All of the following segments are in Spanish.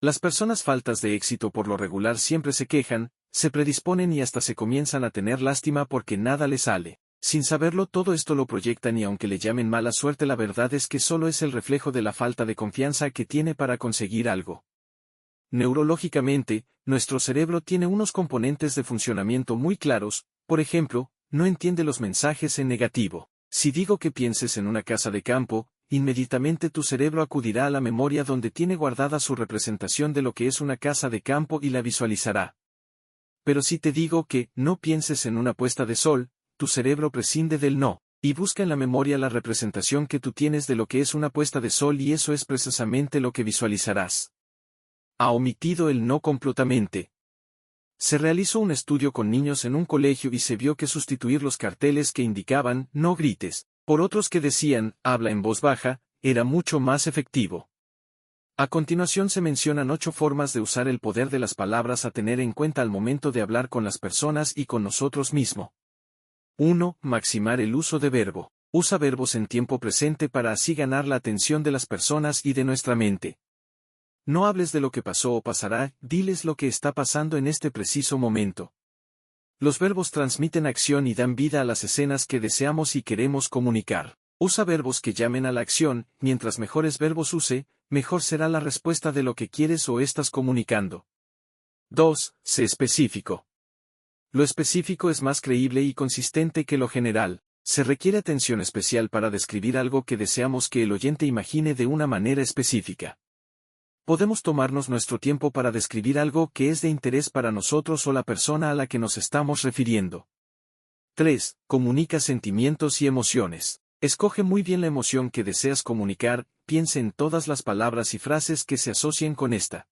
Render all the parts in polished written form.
Las personas faltas de éxito por lo regular siempre se quejan, se predisponen y hasta se comienzan a tener lástima porque nada les sale. Sin saberlo todo esto lo proyectan y aunque le llamen mala suerte la verdad es que solo es el reflejo de la falta de confianza que tiene para conseguir algo. Neurológicamente, nuestro cerebro tiene unos componentes de funcionamiento muy claros, por ejemplo, no entiende los mensajes en negativo. Si digo que pienses en una casa de campo, inmediatamente tu cerebro acudirá a la memoria donde tiene guardada su representación de lo que es una casa de campo y la visualizará. Pero si te digo que no pienses en una puesta de sol, tu cerebro prescinde del no, y busca en la memoria la representación que tú tienes de lo que es una puesta de sol y eso es precisamente lo que visualizarás. Ha omitido el no completamente. Se realizó un estudio con niños en un colegio y se vio que sustituir los carteles que indicaban «no grites» por otros que decían «habla en voz baja» era mucho más efectivo. A continuación se mencionan 8 formas de usar el poder de las palabras a tener en cuenta al momento de hablar con las personas y con nosotros mismos. 1. Maximar el uso de verbo. Usa verbos en tiempo presente para así ganar la atención de las personas y de nuestra mente. No hables de lo que pasó o pasará, diles lo que está pasando en este preciso momento. Los verbos transmiten acción y dan vida a las escenas que deseamos y queremos comunicar. Usa verbos que llamen a la acción, mientras mejores verbos use, mejor será la respuesta de lo que quieres o estás comunicando. 2. Sé específico. Lo específico es más creíble y consistente que lo general. Se requiere atención especial para describir algo que deseamos que el oyente imagine de una manera específica. Podemos tomarnos nuestro tiempo para describir algo que es de interés para nosotros o la persona a la que nos estamos refiriendo. 3. Comunica sentimientos y emociones. Escoge muy bien la emoción que deseas comunicar, piensa en todas las palabras y frases que se asocien con esta.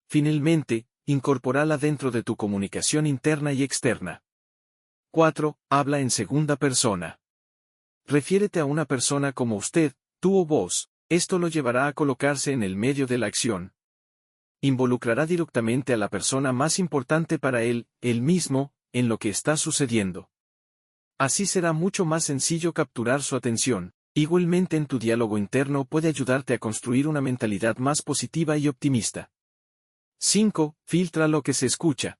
Finalmente, incorpórala dentro de tu comunicación interna y externa. 4. Habla en segunda persona. Refiérete a una persona como usted, tú o vos. Esto lo llevará a colocarse en el medio de la acción. Involucrará directamente a la persona más importante para él mismo, en lo que está sucediendo. Así será mucho más sencillo capturar su atención. Igualmente en tu diálogo interno puede ayudarte a construir una mentalidad más positiva y optimista. 5. Filtra lo que se escucha.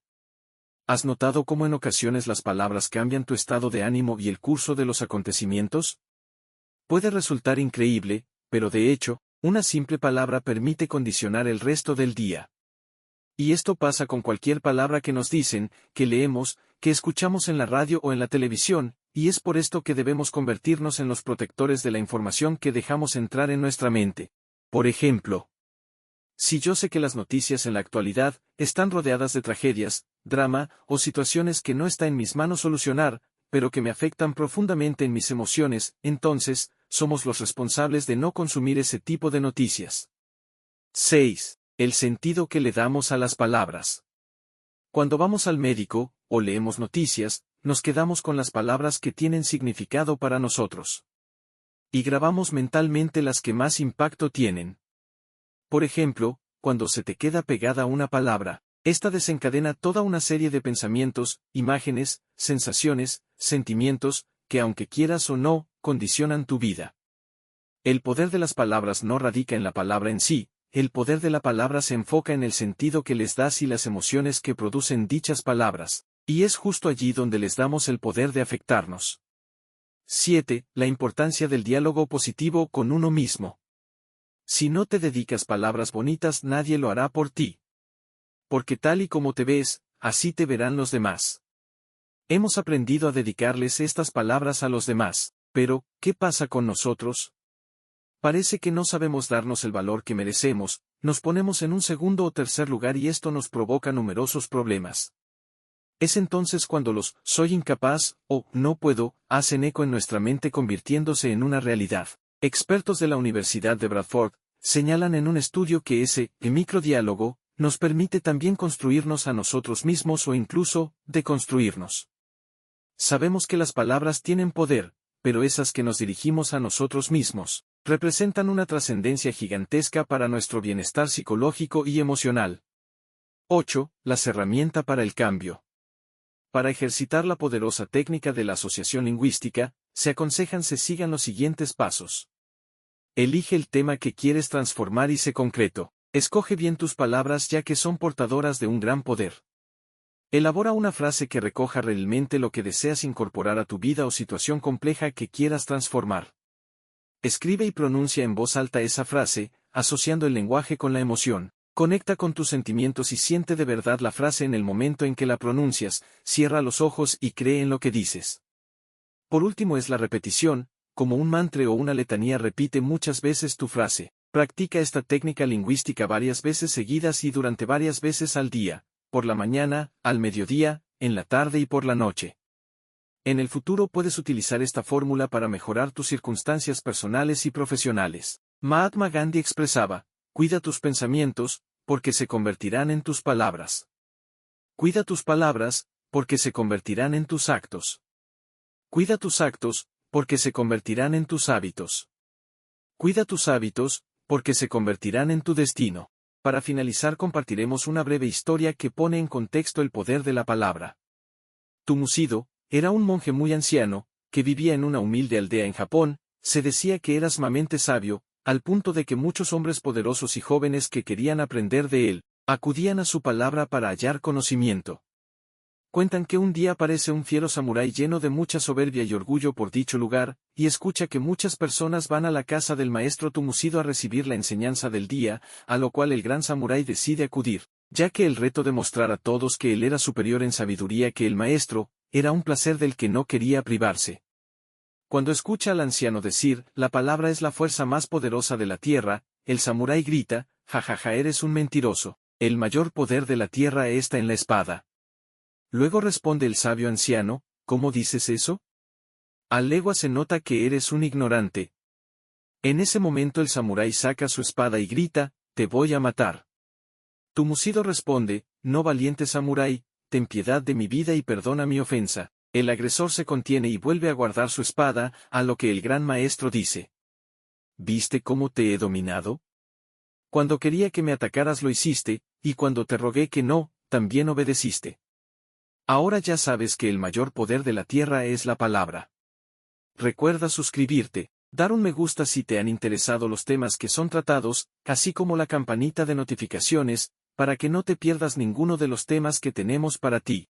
¿Has notado cómo en ocasiones las palabras cambian tu estado de ánimo y el curso de los acontecimientos? Puede resultar increíble, pero de hecho, una simple palabra permite condicionar el resto del día. Y esto pasa con cualquier palabra que nos dicen, que leemos, que escuchamos en la radio o en la televisión, y es por esto que debemos convertirnos en los protectores de la información que dejamos entrar en nuestra mente. Por ejemplo, si yo sé que las noticias en la actualidad están rodeadas de tragedias, drama o situaciones que no está en mis manos solucionar, pero que me afectan profundamente en mis emociones, entonces, somos los responsables de no consumir ese tipo de noticias. 6. El sentido que le damos a las palabras. Cuando vamos al médico, o leemos noticias, nos quedamos con las palabras que tienen significado para nosotros. Y grabamos mentalmente las que más impacto tienen. Por ejemplo, cuando se te queda pegada una palabra, esta desencadena toda una serie de pensamientos, imágenes, sensaciones, sentimientos, que aunque quieras o no, condicionan tu vida. El poder de las palabras no radica en la palabra en sí, el poder de la palabra se enfoca en el sentido que les das y las emociones que producen dichas palabras, y es justo allí donde les damos el poder de afectarnos. 7. La importancia del diálogo positivo con uno mismo. Si no te dedicas palabras bonitas nadie lo hará por ti. Porque tal y como te ves, así te verán los demás. Hemos aprendido a dedicarles estas palabras a los demás, pero, ¿qué pasa con nosotros? Parece que no sabemos darnos el valor que merecemos, nos ponemos en un segundo o tercer lugar y esto nos provoca numerosos problemas. Es entonces cuando los «soy incapaz» o «no puedo» hacen eco en nuestra mente convirtiéndose en una realidad. Expertos de la Universidad de Bradford señalan en un estudio que ese microdiálogo nos permite también construirnos a nosotros mismos o incluso deconstruirnos. Sabemos que las palabras tienen poder, pero esas que nos dirigimos a nosotros mismos representan una trascendencia gigantesca para nuestro bienestar psicológico y emocional. 8. Las herramientas para el cambio. Para ejercitar la poderosa técnica de la asociación lingüística, se aconsejan se sigan los siguientes pasos. Elige el tema que quieres transformar y sé concreto. Escoge bien tus palabras ya que son portadoras de un gran poder. Elabora una frase que recoja realmente lo que deseas incorporar a tu vida o situación compleja que quieras transformar. Escribe y pronuncia en voz alta esa frase, asociando el lenguaje con la emoción. Conecta con tus sentimientos y siente de verdad la frase en el momento en que la pronuncias, cierra los ojos y cree en lo que dices. Por último es la repetición, como un mantra o una letanía repite muchas veces tu frase. Practica esta técnica lingüística varias veces seguidas y durante varias veces al día, por la mañana, al mediodía, en la tarde y por la noche. En el futuro puedes utilizar esta fórmula para mejorar tus circunstancias personales y profesionales. Mahatma Gandhi expresaba, cuida tus pensamientos, porque se convertirán en tus palabras. Cuida tus palabras, porque se convertirán en tus actos. Cuida tus actos, porque se convertirán en tus hábitos. Cuida tus hábitos, porque se convertirán en tu destino. Para finalizar compartiremos una breve historia que pone en contexto el poder de la palabra. Tumushido era un monje muy anciano, que vivía en una humilde aldea en Japón. Se decía que era sumamente sabio, al punto de que muchos hombres poderosos y jóvenes que querían aprender de él, acudían a su palabra para hallar conocimiento. Cuentan que un día aparece un fiero samurái lleno de mucha soberbia y orgullo por dicho lugar, y escucha que muchas personas van a la casa del maestro Tumushido a recibir la enseñanza del día, a lo cual el gran samurái decide acudir, ya que el reto de mostrar a todos que él era superior en sabiduría que el maestro, era un placer del que no quería privarse. Cuando escucha al anciano decir, la palabra es la fuerza más poderosa de la tierra, el samurái grita, jajaja eres un mentiroso, el mayor poder de la tierra está en la espada. Luego responde el sabio anciano, ¿cómo dices eso? A legua se nota que eres un ignorante. En ese momento el samurái saca su espada y grita, te voy a matar. Tumushido responde, no valiente samurái, ten piedad de mi vida y perdona mi ofensa. El agresor se contiene y vuelve a guardar su espada, a lo que el gran maestro dice. ¿Viste cómo te he dominado? Cuando quería que me atacaras lo hiciste, y cuando te rogué que no, también obedeciste. Ahora ya sabes que el mayor poder de la tierra es la palabra. Recuerda suscribirte, dar un me gusta si te han interesado los temas que son tratados, así como la campanita de notificaciones, para que no te pierdas ninguno de los temas que tenemos para ti.